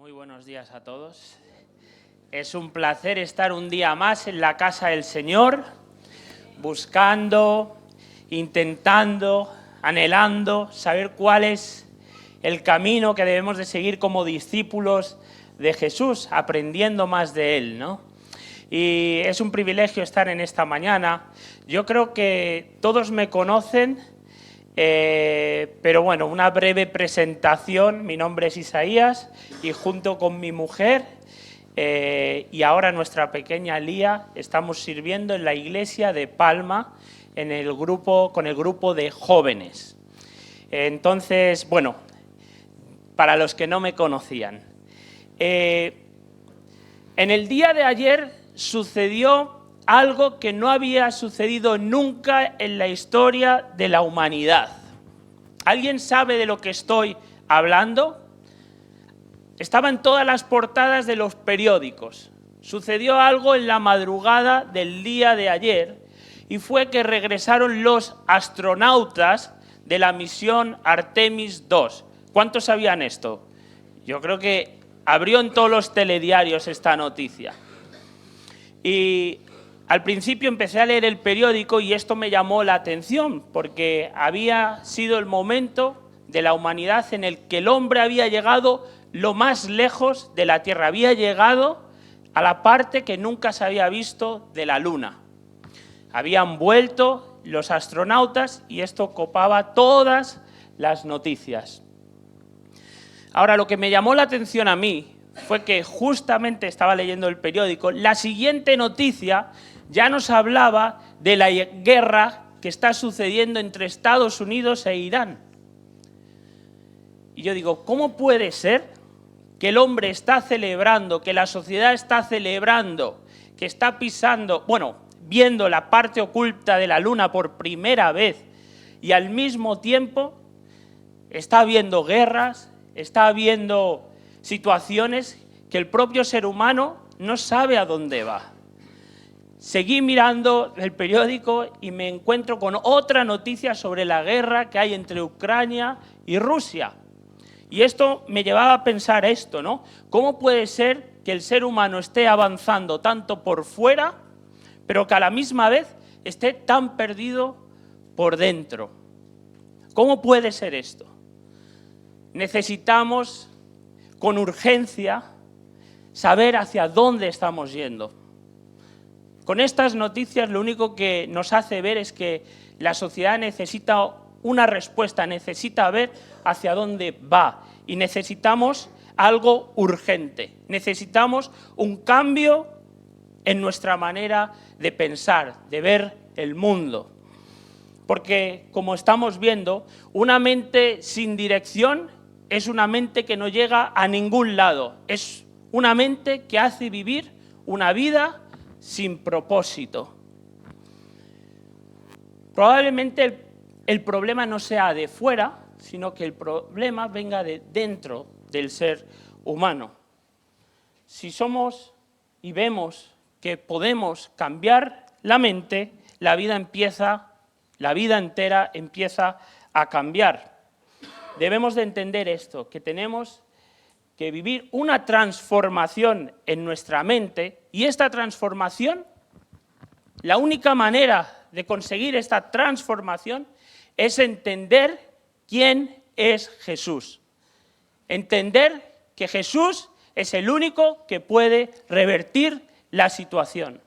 Muy buenos días a todos. Es un placer estar un día más en la casa del Señor, buscando, intentando, anhelando, saber cuál es el camino que debemos de seguir como discípulos de Jesús, aprendiendo más de Él, ¿no? Y es un privilegio estar en esta mañana. Yo creo que todos me conocen, pero bueno, una breve presentación. Mi nombre es Isaías y junto con mi mujer y ahora nuestra pequeña Lía estamos sirviendo en la iglesia de Palma con el grupo de jóvenes. Entonces, bueno, para los que no me conocían, en el día de ayer sucedió algo que no había sucedido nunca en la historia de la humanidad. ¿Alguien sabe de lo que estoy hablando? Estaba en todas las portadas de los periódicos. Sucedió algo en la madrugada del día de ayer y fue que regresaron los astronautas de la misión Artemis II. ¿Cuántos sabían esto? Yo creo que abrió en todos los telediarios esta noticia. Y al principio empecé a leer el periódico y esto me llamó la atención porque había sido el momento de la humanidad en el que el hombre había llegado lo más lejos de la Tierra, había llegado a la parte que nunca se había visto de la Luna. Habían vuelto los astronautas y esto copaba todas las noticias. Ahora, lo que me llamó la atención a mí fue que justamente estaba leyendo el periódico, la siguiente noticia ya nos hablaba de la guerra que está sucediendo entre Estados Unidos e Irán. Y yo digo, ¿cómo puede ser que el hombre está celebrando, que la sociedad está celebrando, que está viendo la parte oculta de la Luna por primera vez y al mismo tiempo está habiendo guerras, está habiendo situaciones que el propio ser humano no sabe a dónde va? Seguí mirando el periódico y me encuentro con otra noticia sobre la guerra que hay entre Ucrania y Rusia. Y esto me llevaba a pensar esto, ¿no? ¿Cómo puede ser que el ser humano esté avanzando tanto por fuera, pero que a la misma vez esté tan perdido por dentro? ¿Cómo puede ser esto? Necesitamos con urgencia saber hacia dónde estamos yendo. Con estas noticias lo único que nos hace ver es que la sociedad necesita una respuesta, necesita ver hacia dónde va y necesitamos algo urgente, necesitamos un cambio en nuestra manera de pensar, de ver el mundo. Porque, como estamos viendo, una mente sin dirección es una mente que no llega a ningún lado, es una mente que hace vivir una vida sin propósito. Probablemente el problema no sea de fuera, sino que el problema venga de dentro del ser humano. Si somos y vemos que podemos cambiar la mente, la vida entera empieza a cambiar. Debemos de entender esto, que tenemos que vivir una transformación en nuestra mente y esta transformación, la única manera de conseguir esta transformación es entender quién es Jesús. Entender que Jesús es el único que puede revertir la situación.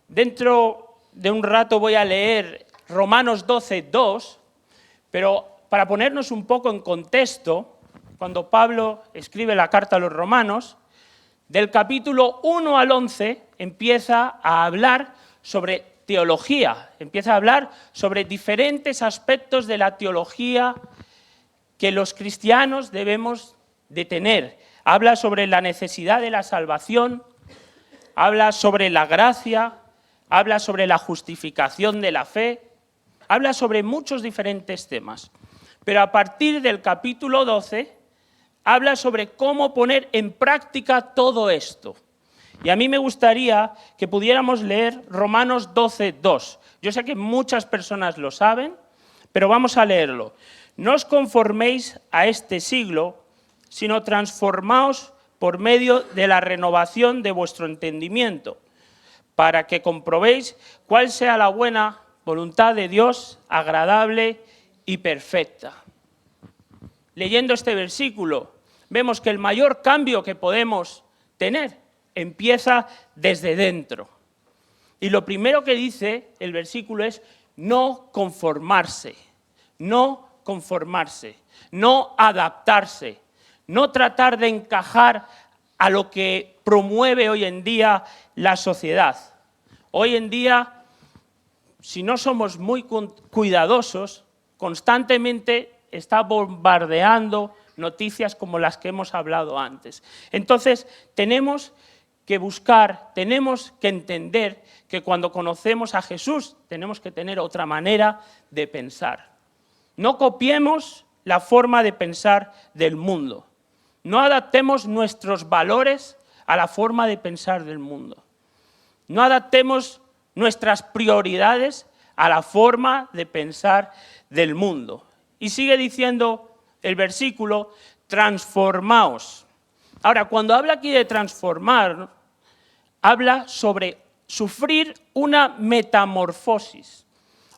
Dentro de un rato voy a leer Romanos 12:2, pero para ponernos un poco en contexto, cuando Pablo escribe la carta a los romanos, del capítulo 1 al 11 empieza a hablar sobre teología, empieza a hablar sobre diferentes aspectos de la teología que los cristianos debemos de tener. Habla sobre la necesidad de la salvación, habla sobre la gracia, habla sobre la justificación de la fe, habla sobre muchos diferentes temas. Pero a partir del capítulo 12 habla sobre cómo poner en práctica todo esto. Y a mí me gustaría que pudiéramos leer Romanos 12:2. Yo sé que muchas personas lo saben, pero vamos a leerlo. No os conforméis a este siglo, sino transformaos por medio de la renovación de vuestro entendimiento, para que comprobéis cuál sea la buena voluntad de Dios, agradable y perfecta. Leyendo este versículo, vemos que el mayor cambio que podemos tener empieza desde dentro. Y lo primero que dice el versículo es no conformarse, no conformarse, no adaptarse, no tratar de encajar a lo que promueve hoy en día la sociedad. Hoy en día, si no somos muy cuidadosos, constantemente está bombardeando noticias como las que hemos hablado antes. Entonces, tenemos que buscar, tenemos que entender que cuando conocemos a Jesús tenemos que tener otra manera de pensar. No copiemos la forma de pensar del mundo. No adaptemos nuestros valores a la forma de pensar del mundo. No adaptemos nuestras prioridades a la forma de pensar del mundo. Y sigue diciendo el versículo, transformaos. Ahora, cuando habla aquí de transformar, habla sobre sufrir una metamorfosis.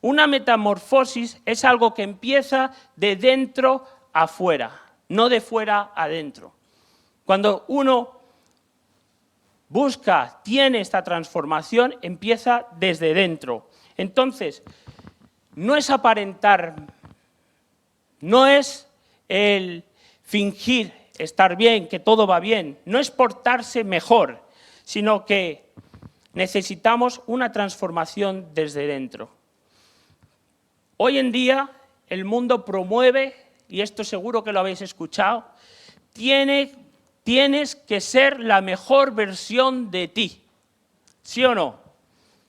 Una metamorfosis es algo que empieza de dentro a fuera, no de fuera a dentro. Cuando uno busca, tiene esta transformación, empieza desde dentro. Entonces, no es aparentar, no es el fingir estar bien, que todo va bien, no es portarse mejor, sino que necesitamos una transformación desde dentro. Hoy en día el mundo promueve, y esto seguro que lo habéis escuchado, tienes que ser la mejor versión de ti, ¿sí o no?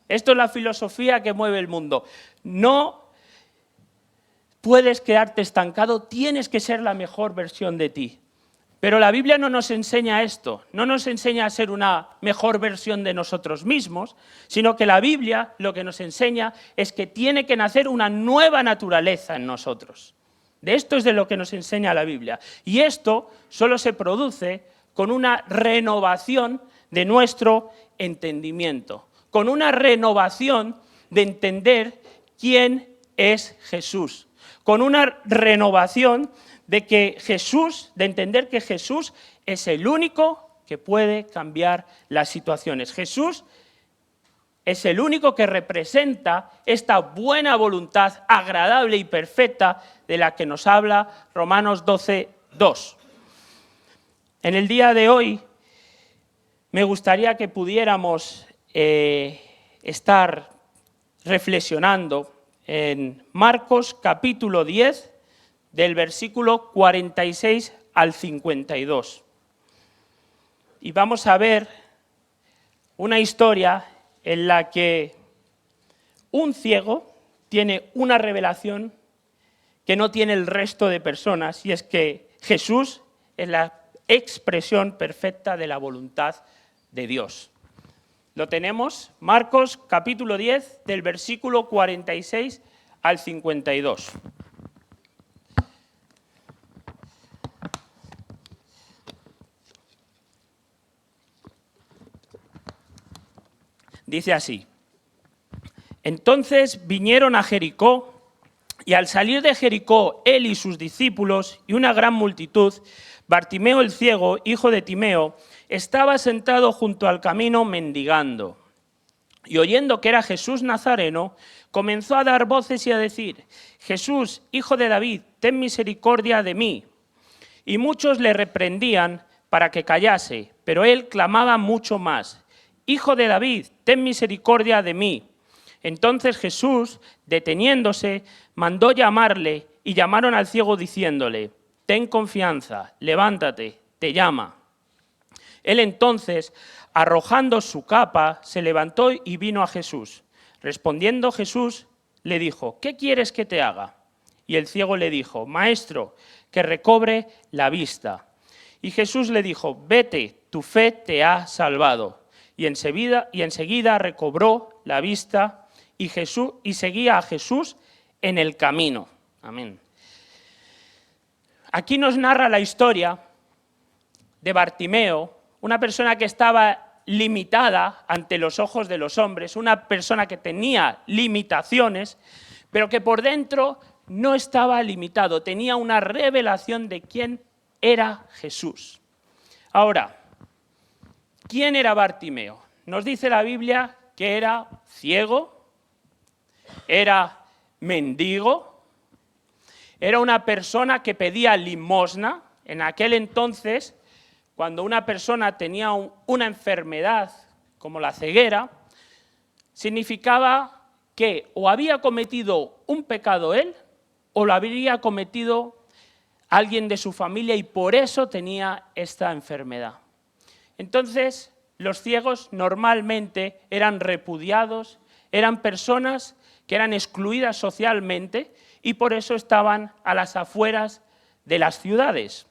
Esto es la filosofía que mueve el mundo. No puedes quedarte estancado, tienes que ser la mejor versión de ti. Pero la Biblia no nos enseña esto, no nos enseña a ser una mejor versión de nosotros mismos, sino que la Biblia lo que nos enseña es que tiene que nacer una nueva naturaleza en nosotros. De esto es de lo que nos enseña la Biblia. Y esto solo se produce con una renovación de nuestro entendimiento, con una renovación de entender quién es Jesús, con una renovación de entender que Jesús es el único que puede cambiar las situaciones. Jesús es el único que representa esta buena voluntad agradable y perfecta de la que nos habla Romanos 12:2. En el día de hoy me gustaría que pudiéramos estar reflexionando en Marcos capítulo 10, del versículo 46 al 52. Y vamos a ver una historia en la que un ciego tiene una revelación que no tiene el resto de personas, y es que Jesús es la expresión perfecta de la voluntad de Dios. Lo tenemos, Marcos capítulo 10, del versículo 46 al 52. Dice así: entonces vinieron a Jericó, y al salir de Jericó, él y sus discípulos y una gran multitud, Bartimeo el ciego, hijo de Timeo, estaba sentado junto al camino mendigando. Y oyendo que era Jesús Nazareno, comenzó a dar voces y a decir: Jesús, hijo de David, ten misericordia de mí. Y muchos le reprendían para que callase, pero él clamaba mucho más: Hijo de David, ten misericordia de mí. Entonces Jesús, deteniéndose, mandó llamarle, y llamaron al ciego diciéndole: ten confianza, levántate, te llama. Él entonces, arrojando su capa, se levantó y vino a Jesús. Respondiendo Jesús, le dijo: ¿qué quieres que te haga? Y el ciego le dijo: Maestro, que recobre la vista. Y Jesús le dijo: vete, tu fe te ha salvado. Y enseguida recobró la vista y seguía a Jesús en el camino. Amén. Aquí nos narra la historia de Bartimeo, una persona que estaba limitada ante los ojos de los hombres, una persona que tenía limitaciones, pero que por dentro no estaba limitado, tenía una revelación de quién era Jesús. Ahora, ¿quién era Bartimeo? Nos dice la Biblia que era ciego, era mendigo, era una persona que pedía limosna. En aquel entonces, cuando una persona tenía una enfermedad como la ceguera, significaba que o había cometido un pecado él o lo habría cometido alguien de su familia y por eso tenía esta enfermedad. Entonces, los ciegos normalmente eran repudiados, eran personas que eran excluidas socialmente y por eso estaban a las afueras de las ciudades.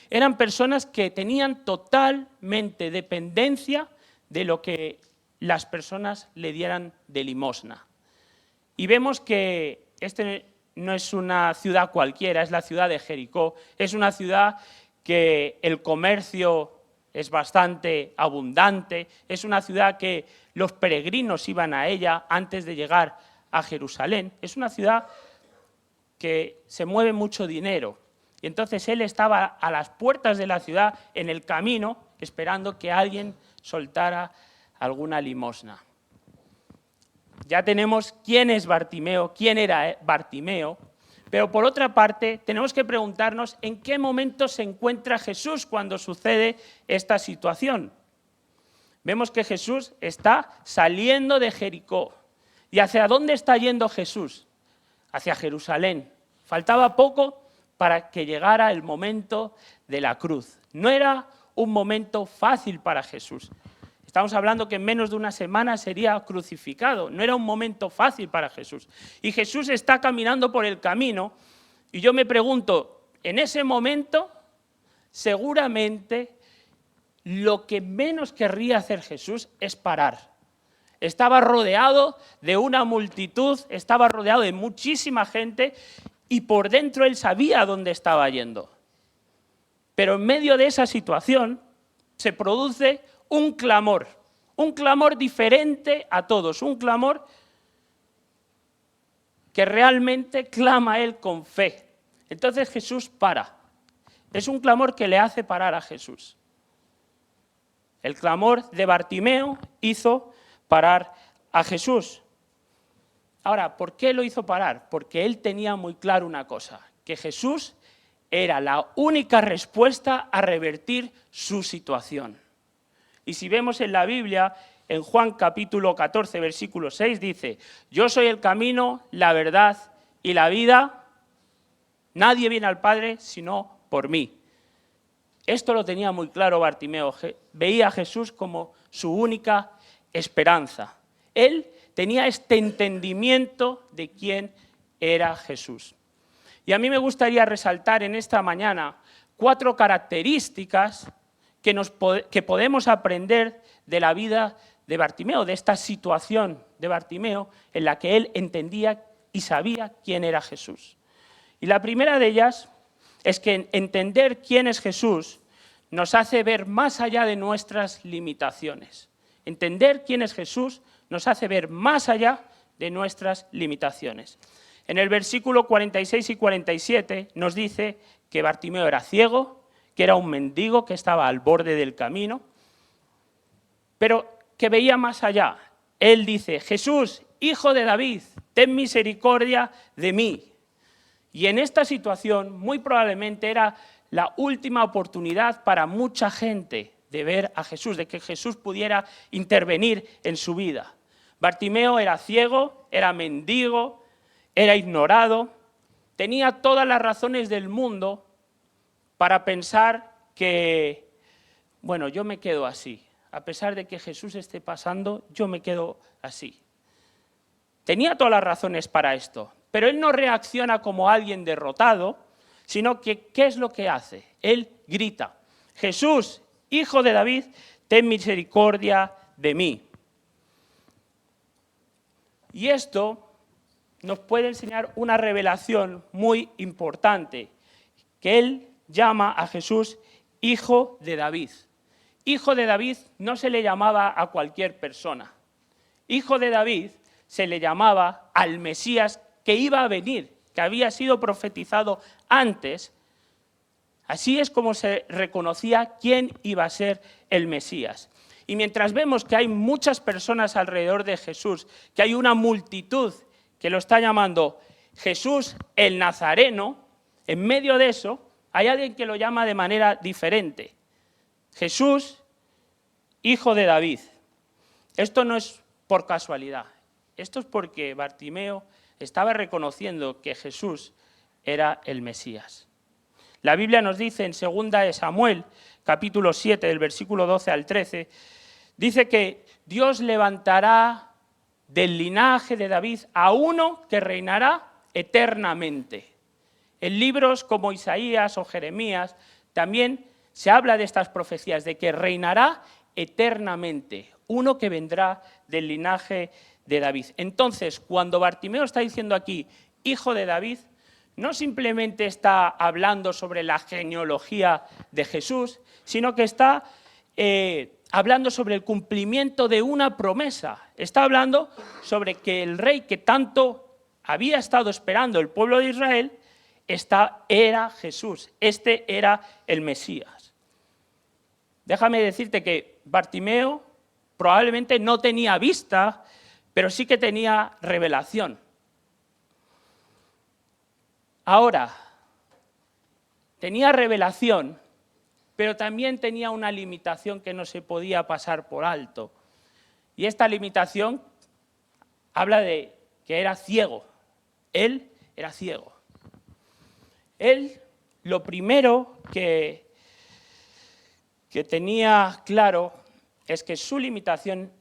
Eran personas que tenían totalmente dependencia de lo que las personas le dieran de limosna. Y vemos que este no es una ciudad cualquiera, es la ciudad de Jericó. Es una ciudad que el comercio es bastante abundante, es una ciudad que los peregrinos iban a ella antes de llegar a Jerusalén. Es una ciudad que se mueve mucho dinero. Y entonces él estaba a las puertas de la ciudad, en el camino, esperando que alguien soltara alguna limosna. Ya tenemos quién es Bartimeo, quién era Bartimeo, pero por otra parte tenemos que preguntarnos en qué momento se encuentra Jesús cuando sucede esta situación. Vemos que Jesús está saliendo de Jericó. ¿Y hacia dónde está yendo Jesús? Hacia Jerusalén. Faltaba poco para que llegara el momento de la cruz. No era un momento fácil para Jesús. Estamos hablando que en menos de una semana sería crucificado. No era un momento fácil para Jesús. Y Jesús está caminando por el camino y yo me pregunto, en ese momento, seguramente lo que menos querría hacer Jesús es parar. Estaba rodeado de una multitud, estaba rodeado de muchísima gente y por dentro él sabía dónde estaba yendo. Pero en medio de esa situación se produce un clamor diferente a todos, un clamor que realmente clama él con fe. Entonces Jesús para. Es un clamor que le hace parar a Jesús. El clamor de Bartimeo hizo parar a Jesús. Ahora, ¿por qué lo hizo parar? Porque él tenía muy claro una cosa, que Jesús era la única respuesta a revertir su situación. Y si vemos en la Biblia, en Juan capítulo 14, versículo 6, dice, yo soy el camino, la verdad y la vida, nadie viene al Padre sino por mí. Esto lo tenía muy claro Bartimeo, veía a Jesús como su única esperanza. Él tenía este entendimiento de quién era Jesús. Y a mí me gustaría resaltar en esta mañana 4 características que podemos aprender de la vida de Bartimeo, de esta situación de Bartimeo en la que él entendía y sabía quién era Jesús. Y la primera de ellas es que entender quién es Jesús nos hace ver más allá de nuestras limitaciones. Entender quién es Jesús nos hace ver más allá de nuestras limitaciones. En el versículo 46 y 47 nos dice que Bartimeo era ciego, que era un mendigo que estaba al borde del camino, pero que veía más allá. Él dice, Jesús, hijo de David, ten misericordia de mí. Y en esta situación, muy probablemente era la última oportunidad para mucha gente de ver a Jesús, de que Jesús pudiera intervenir en su vida. Bartimeo era ciego, era mendigo, era ignorado, tenía todas las razones del mundo para pensar que, bueno, yo me quedo así. A pesar de que Jesús esté pasando, yo me quedo así. Tenía todas las razones para esto, pero él no reacciona como alguien derrotado, sino que, ¿qué es lo que hace? Él grita, Jesús, hijo de David, ten misericordia de mí. Y esto nos puede enseñar una revelación muy importante, que él llama a Jesús hijo de David. Hijo de David no se le llamaba a cualquier persona. Hijo de David se le llamaba al Mesías que iba a venir, que había sido profetizado antes. Así es como se reconocía quién iba a ser el Mesías. Y mientras vemos que hay muchas personas alrededor de Jesús, que hay una multitud que lo está llamando Jesús el Nazareno, en medio de eso hay alguien que lo llama de manera diferente. Jesús, hijo de David. Esto no es por casualidad. Esto es porque Bartimeo estaba reconociendo que Jesús era el Mesías. La Biblia nos dice en 2 de Samuel, capítulo 7, del versículo 12 al 13, dice que Dios levantará del linaje de David a uno que reinará eternamente. En libros como Isaías o Jeremías también se habla de estas profecías, de que reinará eternamente, uno que vendrá del linaje de David. Entonces, cuando Bartimeo está diciendo aquí, hijo de David, no simplemente está hablando sobre la genealogía de Jesús, sino que está hablando sobre el cumplimiento de una promesa. Está hablando sobre que el rey que tanto había estado esperando el pueblo de Israel, era Jesús, este era el Mesías. Déjame decirte que Bartimeo probablemente no tenía vista, pero sí que tenía revelación. Ahora, tenía revelación, pero también tenía una limitación que no se podía pasar por alto. Y esta limitación habla de que era ciego. Él era ciego. Él, lo primero que tenía claro es que su limitación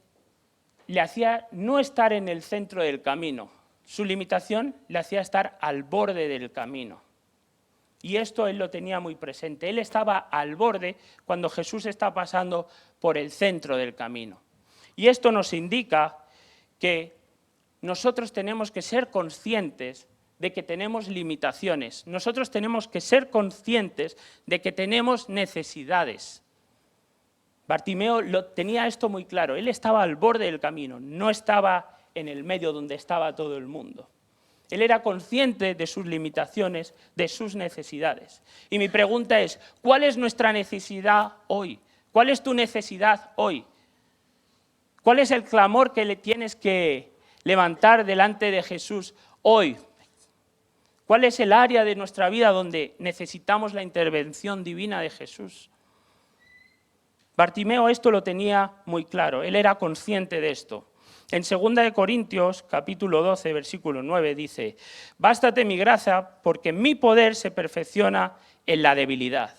le hacía no estar en el centro del camino. Su limitación le hacía estar al borde del camino. Y esto él lo tenía muy presente. Él estaba al borde cuando Jesús está pasando por el centro del camino. Y esto nos indica que nosotros tenemos que ser conscientes de que tenemos limitaciones. Nosotros tenemos que ser conscientes de que tenemos necesidades. Bartimeo tenía esto muy claro. Él estaba al borde del camino, no estaba en el medio donde estaba todo el mundo. Él era consciente de sus limitaciones, de sus necesidades. Y mi pregunta es, ¿cuál es nuestra necesidad hoy? ¿Cuál es tu necesidad hoy? ¿Cuál es el clamor que le tienes que levantar delante de Jesús hoy? ¿Cuál es el área de nuestra vida donde necesitamos la intervención divina de Jesús? Bartimeo esto lo tenía muy claro, él era consciente de esto. En 2 Corintios, capítulo 12, versículo 9, dice, «Bástate mi gracia, porque mi poder se perfecciona en la debilidad».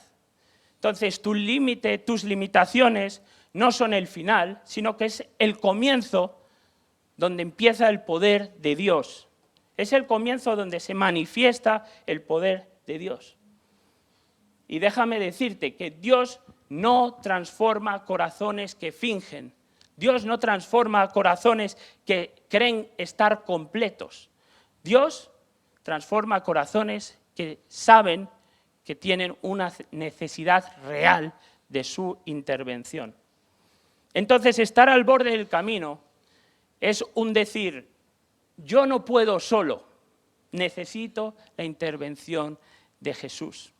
Entonces, tus limitaciones no son el final, sino que es el comienzo donde empieza el poder de Dios. Es el comienzo donde se manifiesta el poder de Dios. Y déjame decirte que Dios no transforma corazones que fingen. Dios no transforma corazones que creen estar completos. Dios transforma corazones que saben que tienen una necesidad real de su intervención. Entonces, estar al borde del camino es un decir, yo no puedo solo, necesito la intervención de Jesús.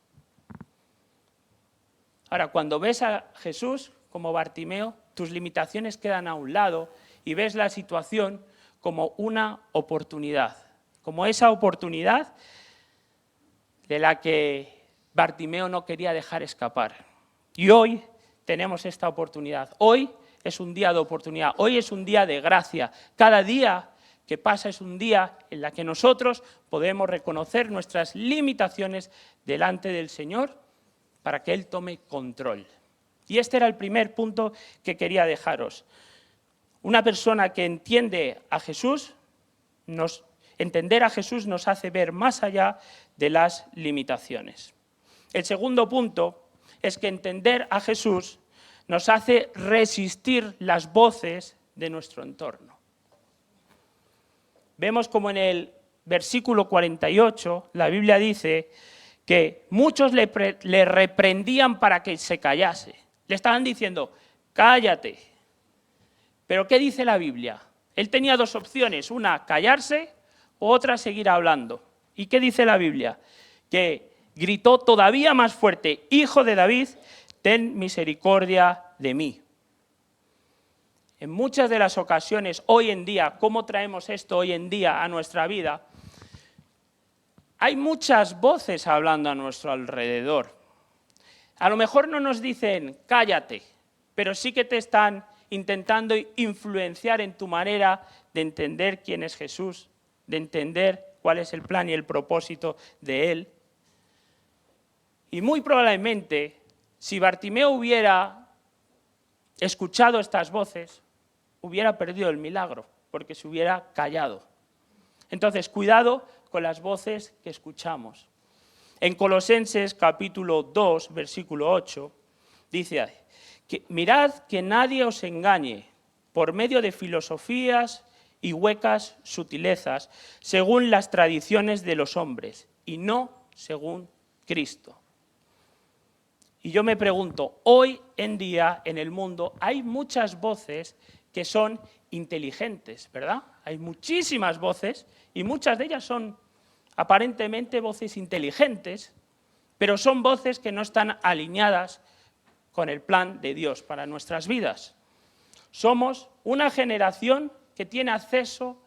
Ahora, cuando ves a Jesús como Bartimeo, tus limitaciones quedan a un lado y ves la situación como una oportunidad, como esa oportunidad de la que Bartimeo no quería dejar escapar. Y hoy tenemos esta oportunidad. Hoy es un día de oportunidad, hoy es un día de gracia. Cada día que pasa es un día en el que nosotros podemos reconocer nuestras limitaciones delante del Señor para que Él tome control. Y este era el primer punto que quería dejaros. Una persona que entiende a Jesús, entender a Jesús nos hace ver más allá de las limitaciones. El segundo punto es que entender a Jesús nos hace resistir las voces de nuestro entorno. Vemos como en el versículo 48 la Biblia dice que muchos le reprendían para que se callase. Le estaban diciendo, cállate. Pero ¿qué dice la Biblia? Él tenía dos opciones, una callarse o otra seguir hablando. ¿Y qué dice la Biblia? Que gritó todavía más fuerte, Hijo de David, ten misericordia de mí. En muchas de las ocasiones, hoy en día, ¿cómo traemos esto hoy en día a nuestra vida? Hay muchas voces hablando a nuestro alrededor. A lo mejor no nos dicen, cállate, pero sí que te están intentando influenciar en tu manera de entender quién es Jesús, de entender cuál es el plan y el propósito de Él. Y muy probablemente, si Bartimeo hubiera escuchado estas voces, hubiera perdido el milagro, porque se hubiera callado. Entonces, cuidado con las voces que escuchamos. En Colosenses capítulo 2, versículo 8, dice, mirad que nadie os engañe por medio de filosofías y huecas sutilezas, según las tradiciones de los hombres, y no según Cristo. Y yo me pregunto, hoy en día en el mundo hay muchas voces que son inteligentes, ¿verdad? Hay muchísimas voces y muchas de ellas son aparentemente voces inteligentes, pero son voces que no están alineadas con el plan de Dios para nuestras vidas. Somos una generación que tiene acceso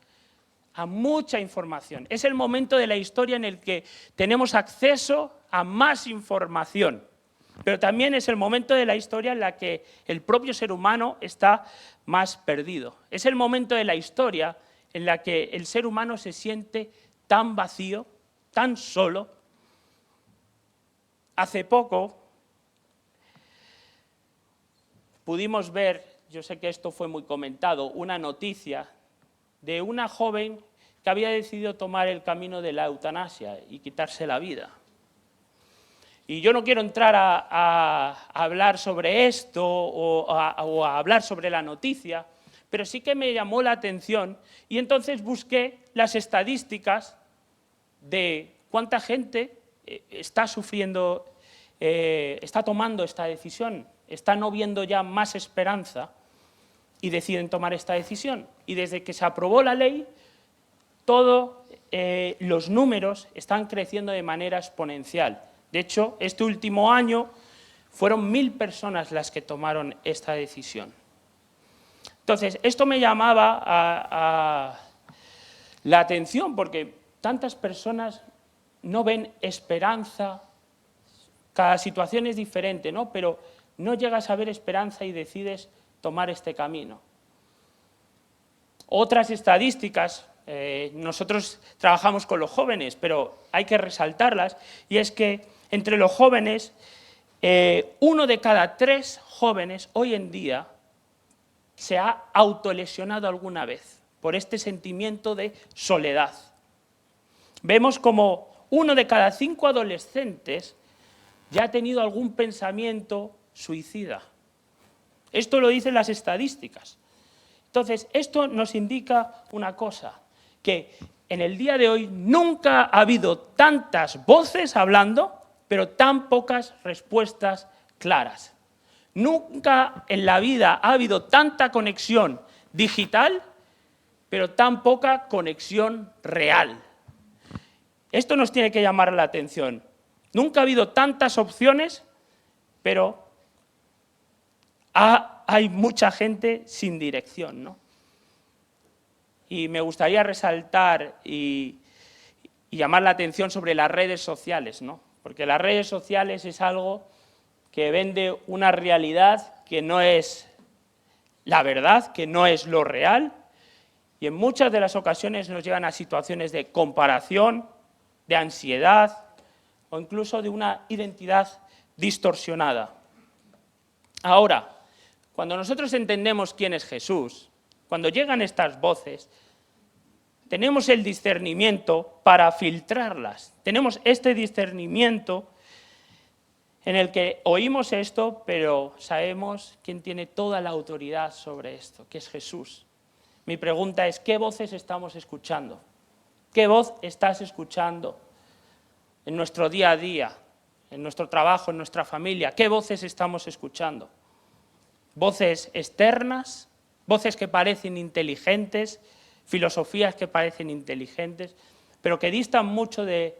a mucha información. Es el momento de la historia en el que tenemos acceso a más información, pero también es el momento de la historia en la que el propio ser humano está más perdido. Es el momento de la historia en la que el ser humano se siente tan vacío, tan solo. Hace poco pudimos ver, yo sé que esto fue muy comentado, una noticia de una joven que había decidido tomar el camino de la eutanasia y quitarse la vida. Y yo no quiero entrar a hablar sobre esto o a hablar sobre la noticia, pero sí que me llamó la atención y entonces busqué las estadísticas de cuánta gente está sufriendo, está tomando esta decisión, está no viendo ya más esperanza y deciden tomar esta decisión. Y desde que se aprobó la ley, todos los números están creciendo de manera exponencial. De hecho, este último año fueron 1000 personas las que tomaron esta decisión. Entonces, esto me llamaba la atención porque tantas personas no ven esperanza, cada situación es diferente, ¿no? Pero no llegas a ver esperanza y decides tomar este camino. Otras estadísticas, nosotros trabajamos con los jóvenes, pero hay que resaltarlas, y es que entre los jóvenes, 1 de cada 3 jóvenes hoy en día se ha autolesionado alguna vez por este sentimiento de soledad. Vemos como 1 de cada 5 adolescentes ya ha tenido algún pensamiento suicida. Esto lo dicen las estadísticas. Entonces, esto nos indica una cosa, que en el día de hoy nunca ha habido tantas voces hablando, pero tan pocas respuestas claras. Nunca en la vida ha habido tanta conexión digital, pero tan poca conexión real. Esto nos tiene que llamar la atención. Nunca ha habido tantas opciones, pero hay mucha gente sin dirección, ¿no? Y me gustaría resaltar y llamar la atención sobre las redes sociales, ¿no? Porque las redes sociales es algo que vende una realidad que no es la verdad, que no es lo real, y en muchas de las ocasiones nos llevan a situaciones de comparación, de ansiedad o incluso de una identidad distorsionada. Ahora, cuando nosotros entendemos quién es Jesús, cuando llegan estas voces, tenemos el discernimiento para filtrarlas. Tenemos este discernimiento en el que oímos esto, pero sabemos quién tiene toda la autoridad sobre esto, que es Jesús. Mi pregunta es, ¿qué voces estamos escuchando? ¿Qué voz estás escuchando en nuestro día a día, en nuestro trabajo, en nuestra familia? ¿Qué voces estamos escuchando? ¿Voces externas? ¿Voces que parecen inteligentes? ¿Filosofías que parecen inteligentes? Pero que distan mucho del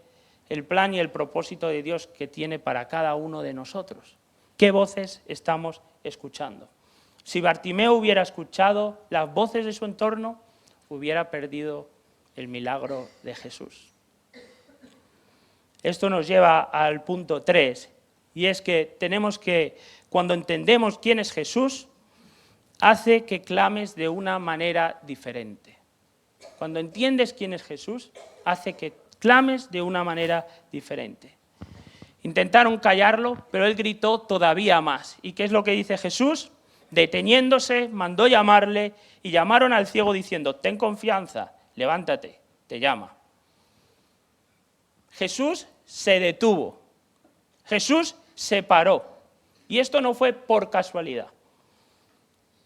plan y el propósito de Dios que tiene para cada uno de nosotros. ¿Qué voces estamos escuchando? Si Bartimeo hubiera escuchado las voces de su entorno, hubiera perdido el milagro de Jesús. Esto nos lleva al punto 3, y es que tenemos que, cuando entendemos quién es Jesús, hace que clames de una manera diferente. Cuando entiendes quién es Jesús, hace que clames de una manera diferente. Intentaron callarlo, pero él gritó todavía más. ¿Y qué es lo que dice Jesús? Deteniéndose, mandó llamarle y llamaron al ciego diciendo: ten confianza, levántate, te llama. Jesús se detuvo, Jesús se paró, y esto no fue por casualidad.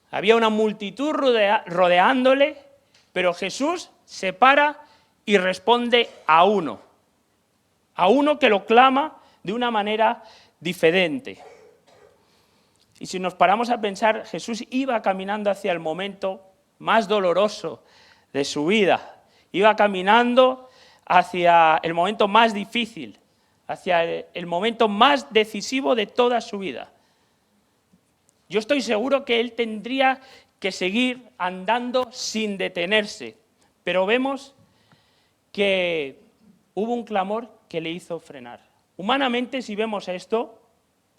Había una multitud rodeándole, pero Jesús se para y responde a uno que lo clama de una manera diferente. Y si nos paramos a pensar, Jesús iba caminando hacia el momento más doloroso de su vida, iba caminando hacia el momento más difícil, hacia el momento más decisivo de toda su vida. Yo estoy seguro que él tendría que seguir andando sin detenerse, pero vemos que hubo un clamor que le hizo frenar. Humanamente, si vemos esto,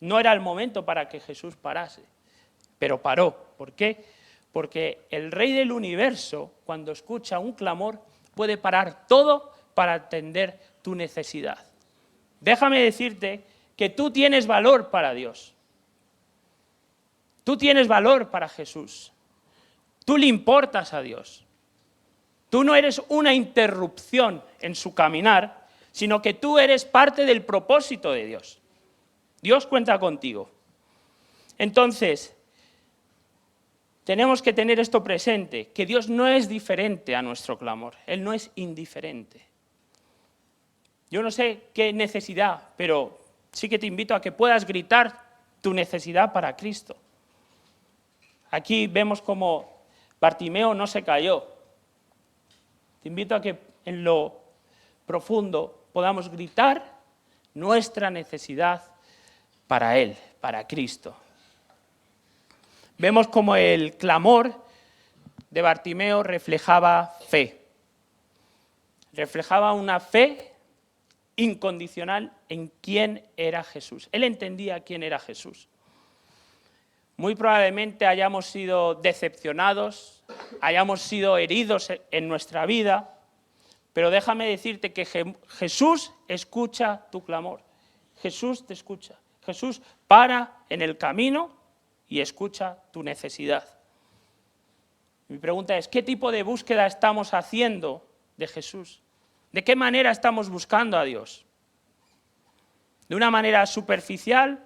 no era el momento para que Jesús parase, pero paró. ¿Por qué? Porque el Rey del universo, cuando escucha un clamor, puede parar todo para atender tu necesidad. Déjame decirte que tú tienes valor para Dios. Tú tienes valor para Jesús. Tú le importas a Dios. Tú no eres una interrupción en su caminar, sino que tú eres parte del propósito de Dios. Dios cuenta contigo. Entonces, tenemos que tener esto presente, que Dios no es diferente a nuestro clamor. Él no es indiferente. Yo no sé qué necesidad, pero sí que te invito a que puedas gritar tu necesidad para Cristo. Aquí vemos cómo Bartimeo no se cayó. Te invito a que en lo profundo podamos gritar nuestra necesidad para Él, para Cristo. Vemos como el clamor de Bartimeo reflejaba fe. Reflejaba una fe incondicional en quién era Jesús. Él entendía quién era Jesús. Muy probablemente hayamos sido decepcionados, hayamos sido heridos en nuestra vida, pero déjame decirte que Jesús escucha tu clamor. Jesús te escucha. Jesús para en el camino y escucha tu necesidad. Mi pregunta es, ¿qué tipo de búsqueda estamos haciendo de Jesús? ¿De qué manera estamos buscando a Dios? ¿De una manera superficial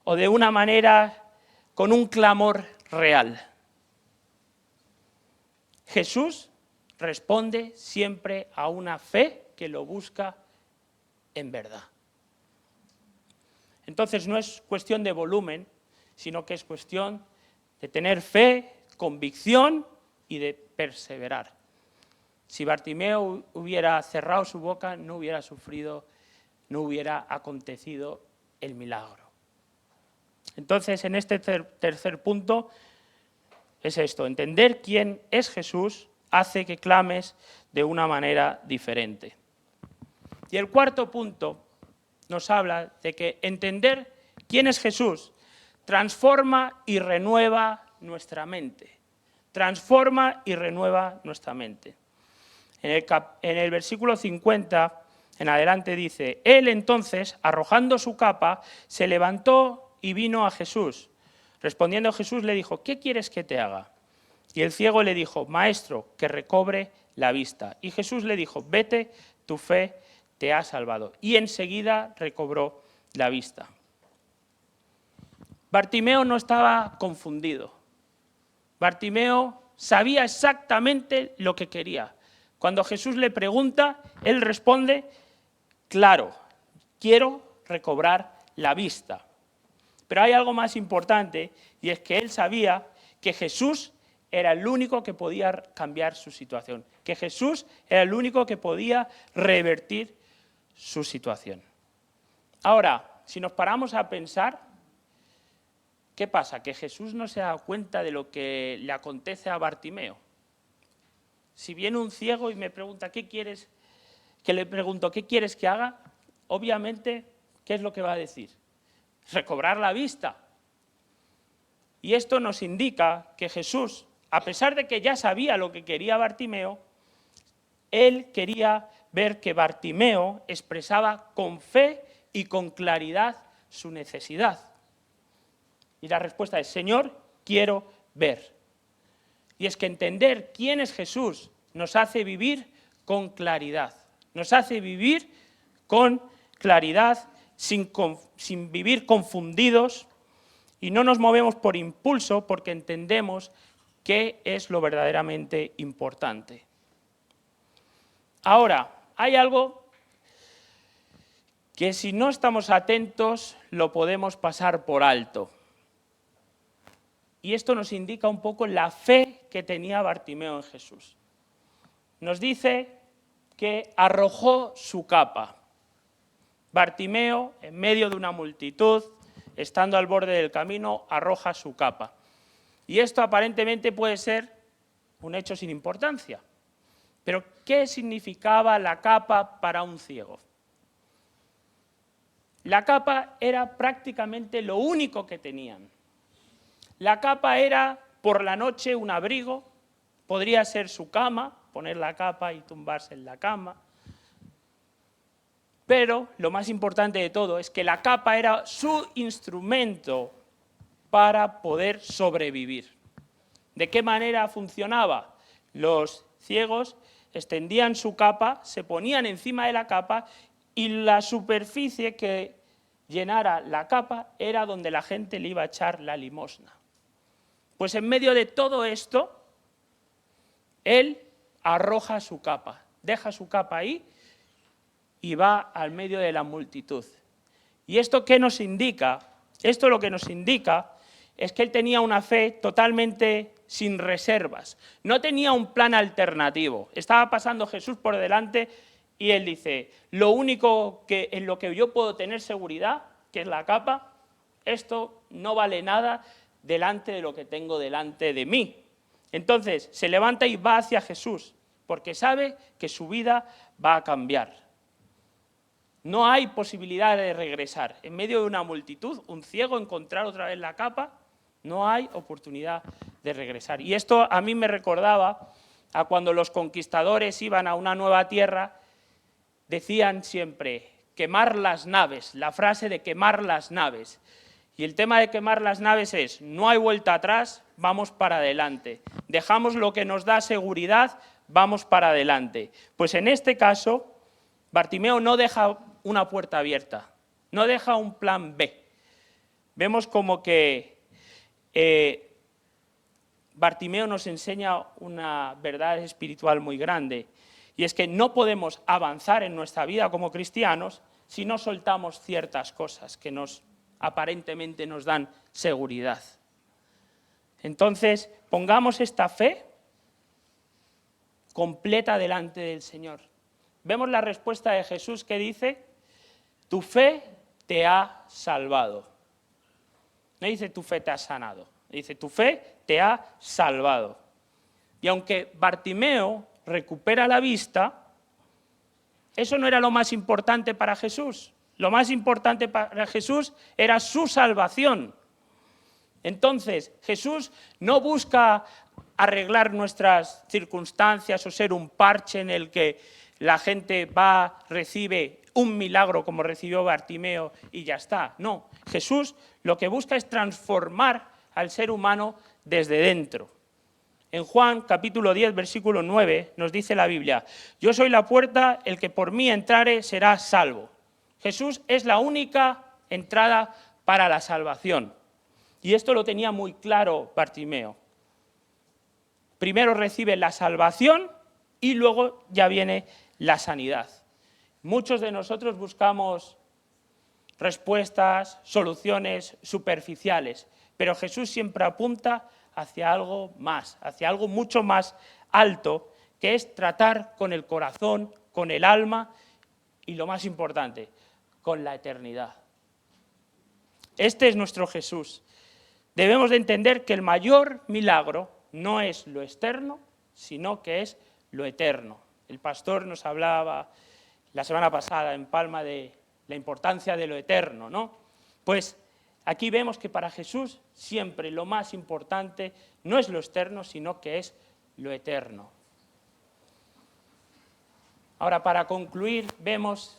o de una manera con un clamor real? Jesús responde siempre a una fe que lo busca en verdad. Entonces no es cuestión de volumen, sino que es cuestión de tener fe, convicción y de perseverar. Si Bartimeo hubiera cerrado su boca, no hubiera sufrido, no hubiera acontecido el milagro. Entonces, en este tercer punto es esto: entender quién es Jesús hace que clames de una manera diferente. Y el cuarto punto nos habla de que entender quién es Jesús transforma y renueva nuestra mente. Transforma y renueva nuestra mente. En el versículo 50 en adelante dice: él entonces, arrojando su capa, se levantó y vino a Jesús. Respondiendo Jesús le dijo: ¿qué quieres que te haga? Y el ciego le dijo: maestro, que recobre la vista. Y Jesús le dijo: vete, tu fe te ha salvado. Y enseguida recobró la vista. Bartimeo no estaba confundido. Bartimeo sabía exactamente lo que quería. Cuando Jesús le pregunta, él responde claro. quiero recobrar la vista. Pero hay algo más importante, y es que él sabía que Jesús era el único que podía cambiar su situación, que Jesús era el único que podía revertir su situación. Ahora, si nos paramos a pensar, ¿qué pasa? ¿Que Jesús no se da cuenta de lo que le acontece a Bartimeo? Si viene un ciego y me pregunta, ¿qué quieres? Que le pregunto, ¿qué quieres que haga? Obviamente, ¿qué es lo que va a decir? Recobrar la vista. Y esto nos indica que Jesús, a pesar de que ya sabía lo que quería Bartimeo, él quería ver que Bartimeo expresaba con fe y con claridad su necesidad. Y la respuesta es, Señor, quiero ver. Y es que entender quién es Jesús nos hace vivir con claridad. Nos hace vivir con claridad, sin vivir confundidos, y no nos movemos por impulso porque entendemos qué es lo verdaderamente importante. Ahora, hay algo que si no estamos atentos lo podemos pasar por alto. Y esto nos indica un poco la fe que tenía Bartimeo en Jesús. Nos dice que arrojó su capa. Bartimeo, en medio de una multitud, estando al borde del camino, arroja su capa. Y esto aparentemente puede ser un hecho sin importancia. Pero, ¿qué significaba la capa para un ciego? La capa era prácticamente lo único que tenían. La capa era, por la noche, un abrigo, podría ser su cama, poner la capa y tumbarse en la cama. Pero lo más importante de todo es que la capa era su instrumento para poder sobrevivir. ¿De qué manera funcionaba? Los ciegos extendían su capa, se ponían encima de la capa y la superficie que llenara la capa era donde la gente le iba a echar la limosna. Pues en medio de todo esto, él arroja su capa, deja su capa ahí y va al medio de la multitud. ¿Y esto qué nos indica? Esto lo que nos indica es que él tenía una fe totalmente sin reservas. No tenía un plan alternativo. Estaba pasando Jesús por delante y él dice, lo único en lo que yo puedo tener seguridad, que es la capa, esto no vale nada delante de lo que tengo delante de mí. Entonces se levanta y va hacia Jesús, porque sabe que su vida va a cambiar. No hay posibilidad de regresar. En medio de una multitud, un ciego encontrar otra vez la capa, no hay oportunidad de regresar. Y esto a mí me recordaba a cuando los conquistadores iban a una nueva tierra, decían siempre, quemar las naves, la frase de quemar las naves. Y el tema de quemar las naves es, no hay vuelta atrás, vamos para adelante. Dejamos lo que nos da seguridad, vamos para adelante. Pues en este caso, Bartimeo no deja una puerta abierta, no deja un plan B. Vemos como que Bartimeo nos enseña una verdad espiritual muy grande, y es que no podemos avanzar en nuestra vida como cristianos si no soltamos ciertas cosas que aparentemente nos dan seguridad. Entonces, pongamos esta fe completa delante del Señor. Vemos la respuesta de Jesús que dice, tu fe te ha salvado. No dice tu fe te ha sanado, dice tu fe te ha salvado. Y aunque Bartimeo recupera la vista, eso no era lo más importante para Jesús. Lo más importante para Jesús era su salvación. Entonces, Jesús no busca arreglar nuestras circunstancias o ser un parche en el que la gente recibe un milagro como recibió Bartimeo y ya está. No, Jesús lo que busca es transformar al ser humano desde dentro. En Juan capítulo 10, versículo 9, nos dice la Biblia, yo soy la puerta, el que por mí entrare será salvo. Jesús es la única entrada para la salvación. Y esto lo tenía muy claro Bartimeo. Primero recibe la salvación y luego ya viene la sanidad. Muchos de nosotros buscamos respuestas, soluciones superficiales, pero Jesús siempre apunta hacia algo más, hacia algo mucho más alto, que es tratar con el corazón, con el alma y, lo más importante, con la eternidad. Este es nuestro Jesús. Debemos de entender que el mayor milagro no es lo externo, sino que es lo eterno. El pastor nos hablaba la semana pasada en Palma de la importancia de lo eterno, ¿no? Pues aquí vemos que para Jesús siempre lo más importante no es lo externo, sino que es lo eterno. Ahora, para concluir, vemos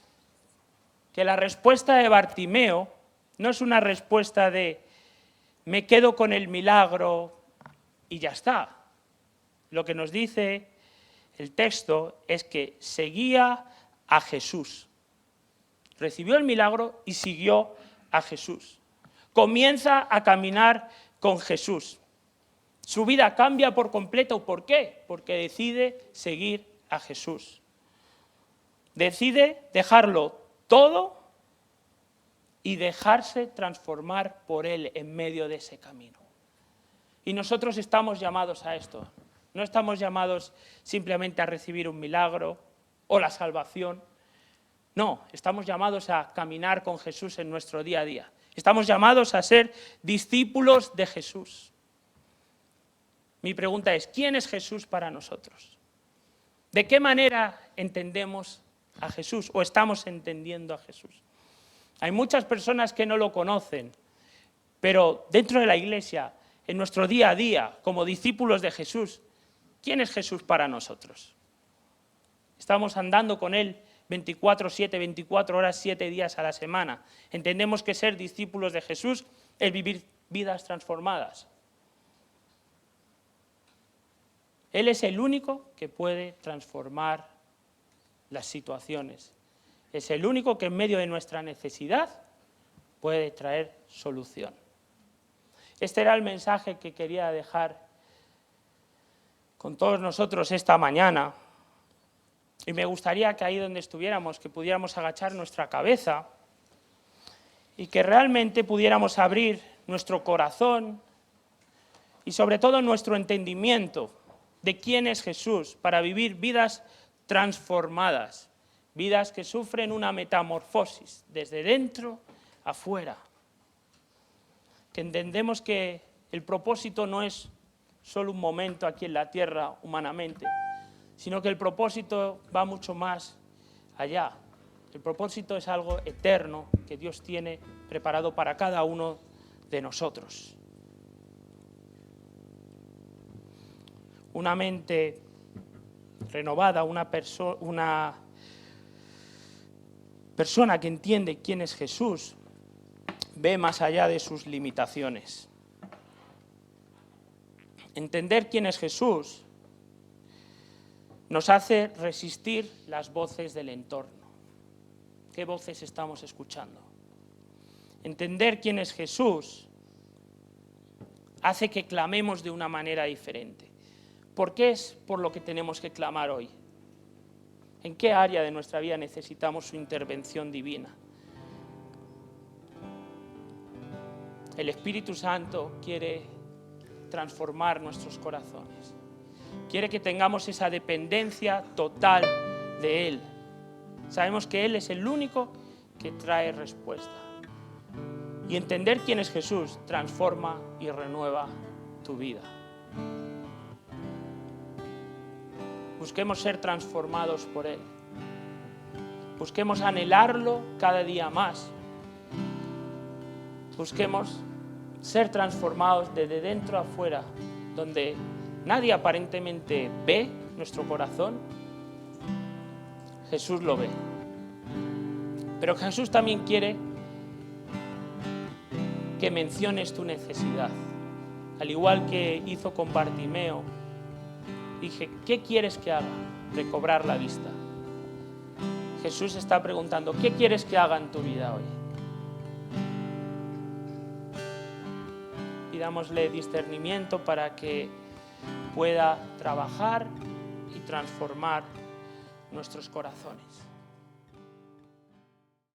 que la respuesta de Bartimeo no es una respuesta de me quedo con el milagro y ya está. Lo que nos dice el texto es que seguía a Jesús. Recibió el milagro y siguió a Jesús. Comienza a caminar con Jesús. Su vida cambia por completo. ¿Por qué? Porque decide seguir a Jesús. Decide dejarlo todo y dejarse transformar por Él en medio de ese camino. Y nosotros estamos llamados a esto. No estamos llamados simplemente a recibir un milagro o la salvación. No, estamos llamados a caminar con Jesús en nuestro día a día. Estamos llamados a ser discípulos de Jesús. Mi pregunta es, ¿quién es Jesús para nosotros? ¿De qué manera entendemos a Jesús o estamos entendiendo a Jesús? Hay muchas personas que no lo conocen, pero dentro de la iglesia, en nuestro día a día, como discípulos de Jesús, ¿quién es Jesús para nosotros? Estamos andando con Él 24/7, 24 horas, 7 días a la semana. Entendemos que ser discípulos de Jesús es vivir vidas transformadas. Él es el único que puede transformar las situaciones. Es el único que en medio de nuestra necesidad puede traer solución. Este era el mensaje que quería dejar con todos nosotros esta mañana. Y me gustaría que ahí donde estuviéramos, que pudiéramos agachar nuestra cabeza y que realmente pudiéramos abrir nuestro corazón y sobre todo nuestro entendimiento de quién es Jesús para vivir vidas transformadas. Vidas que sufren una metamorfosis desde dentro a fuera. Que entendemos que el propósito no es solo un momento aquí en la tierra humanamente, sino que el propósito va mucho más allá. El propósito es algo eterno que Dios tiene preparado para cada uno de nosotros. Una mente renovada, una persona que entiende quién es Jesús, ve más allá de sus limitaciones. Entender quién es Jesús nos hace resistir las voces del entorno. ¿Qué voces estamos escuchando? Entender quién es Jesús hace que clamemos de una manera diferente. ¿Por qué es por lo que tenemos que clamar hoy? ¿En qué área de nuestra vida necesitamos su intervención divina? El Espíritu Santo quiere transformar nuestros corazones. Quiere que tengamos esa dependencia total de Él. Sabemos que Él es el único que trae respuesta. Y entender quién es Jesús transforma y renueva tu vida. Busquemos ser transformados por Él. Busquemos anhelarlo cada día más. Busquemos ser transformados desde dentro a afuera, donde nadie aparentemente ve nuestro corazón. Jesús lo ve. Pero Jesús también quiere que menciones tu necesidad. Al igual que hizo con Bartimeo, dije, ¿qué quieres que haga? Recobrar la vista. Jesús está preguntando, ¿qué quieres que haga en tu vida hoy? Pidámosle discernimiento para que pueda trabajar y transformar nuestros corazones.